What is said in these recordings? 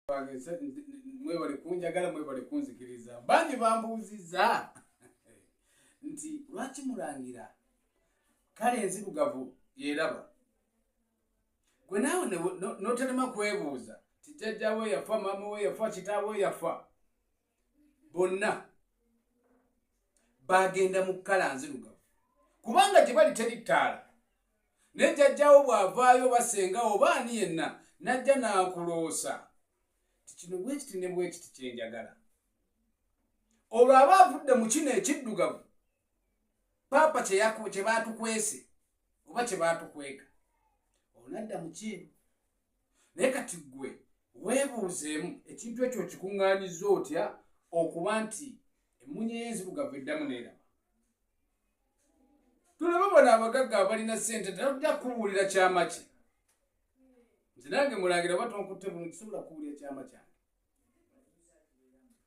mwe bali kunjagala mwe bali kunzikiriza bangi bambuuziza nti lwaki mulangira kale enzirugavu yeraba gwe naawe notalema kwebuuza ti jjajja we yafa maama we yafa kitaawe we yafa bonna bagenda mu kkala nzirugavu kubanga gye bali teri ttaala ne jjajjawo bw'avaayo basengawo oba ani yenna najja n'akuloosa kino bwekiti ne bwekiti kyenjagala olwo aba avudde mu kino ekiddugavu paapa kye baatukwese oba kye baatukweka onadda mu kyeru naye kati ggwe weebuuzeemu ekintu ekyo kikuŋŋaanyizza otya okuba nti emmunye y'enzirugavu eddamu neeraba tulaba bano abagagga abalina ssente tajja kubuulira kyama kye nze nange mulangira oba tonkutte bulungi kisobola kubuulira kyama kyange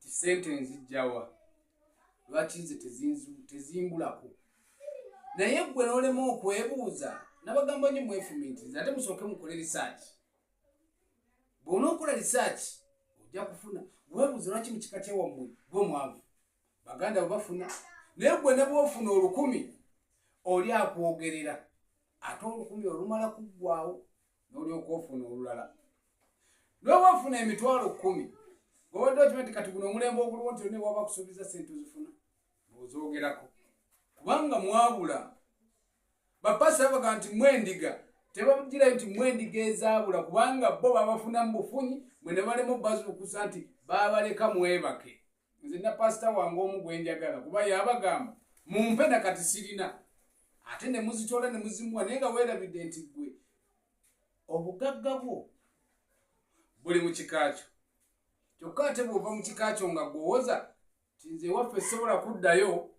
ti ssente nzijjawa lwaki nze tezimbulako naye ggwe n'olema okwebuuza nabagamba nyo mwefumintiriza ate musooke mukole research bw'onookola research ojja kufuna weebuuza lwaki mu kika kyewammwe gwe mwavu baganda bwe bafuna naye ggwe ne bw'ofuna 1000 oli akwogerera ate 1000 olumala kuggwaawo n'olyoka ofuna olulala n'oba ofuna emitwalo 10 ng'obadde okimanyi kati guno omulembe ogulwo nti ne waba kusuubiza ssente ozifuna ng'ozoogerako kubanga mwabula bapasa baga nti mwendiga tebamugirayo nti mwendiga ezaabula kubanga bo babafuna mu bufunyi mwe ne balemu bazuukusa nti baabaleka mwebake nze na pasita wange omu gwe njagala kuba yabagamba mumpe na kati sirina ate ne muzitoola ne muzimuwa naye nga weerabidde nti ggwe obugagga bwo buli mu kikaakyo kyokka ate bw'ova mu kikaakyo nga gwowoza tinze ewaffe sobola kuddayo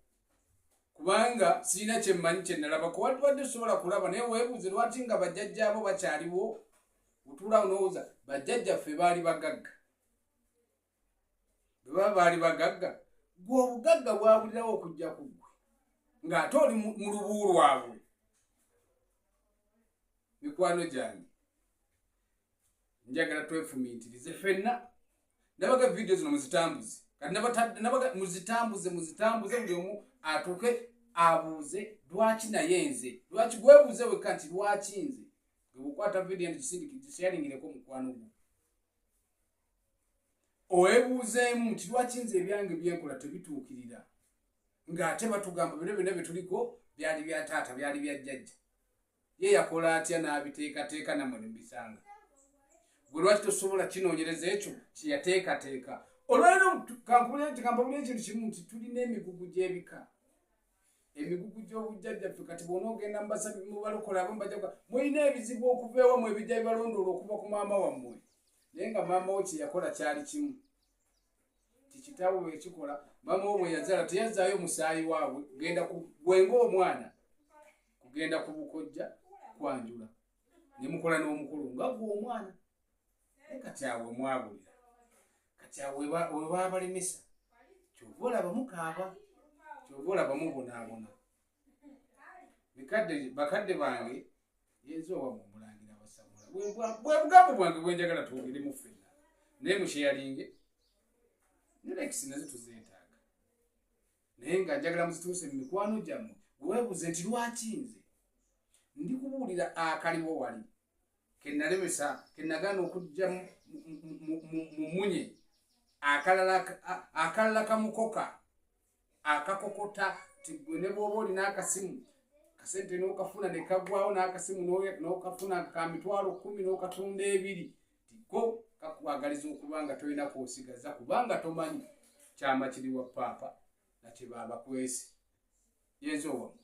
kubanga sirina kyemmanyi kyennalaba kuwadde sobola kulaba naye weebuuze lwaki nga bajjajja abo bakyaliwo otuulaawo n'owooza bajjajjaffe baali bagagga bwe baba baali bagagga gwe obugagga bwabulirawo okujja ku ggwe ng'ate oli mu lubu lwabwe mikwano gyange njagala twefumiitirize ffenna nabaga vidiyo zino muzitambuze kati nabaga muzitambuze buli omu atuuke abuuze lwaki naye nze lwaki gwebuuze wekka nti lwaki nze bwebukwata vidiyo nti gisharingireko mukwano gwo oweebuuzeemu nti lwaki nze ebyange byenkola tebituukirira ng'ate batugamba bino byonna bye tuliko byali bya taata byali bya jjajja ye yakola atya n'abiteekateeka nammwe ne mubisanga gwe lwaki tosobola kinoonyereza ekyo kyeyateekateeka olwaliro kampabulira ekintu kimu nti tulina emigugu gy'ebika emigugu gy'obujjajjaffe kati bw'onoogenda mubalokola abamu bajja mulina ebizibu okuva ewammwe ebijja bibalondoola okuva ku maama wammwe naye nga maama wo kye yakola kyali kimu tikitaawo bwe kikola maama wo bwe yazaala teyazzaayo musaayi waabwe gwenga omwana kugenda ku bukojja kwanjula ne mukola n'omukulu nga gwe omwana naye kati awe mwabulira kati awe we baabalemesa kyova olaba mukaaba kyova olaba mubonaabona bakadde bange yenza owamu omulangira basamula bwe bugambo bwange bwenjagala twogeremu ffenna naye musheyalinge ne lekisi nazo tuzeetaaga naye nga njagala muzituuse mu mikwano gyammwe weebuuze nti lwaki nze ndikubuulira akaliwo wali kennalemesa kennagaana okujja mu munye akalala kamukoka akakokota ti gwe ne bw'oba olina akasimu kasente n'okafuna ne kagwawo n'akasimu n'okafuna ka mitwalo 10 n'okatunda 2 tigo kakwagaliza okuba nga tolina kwosigaza kubanga tomanyi kyama kiri wa paapa na kye baabakwese yenza owamu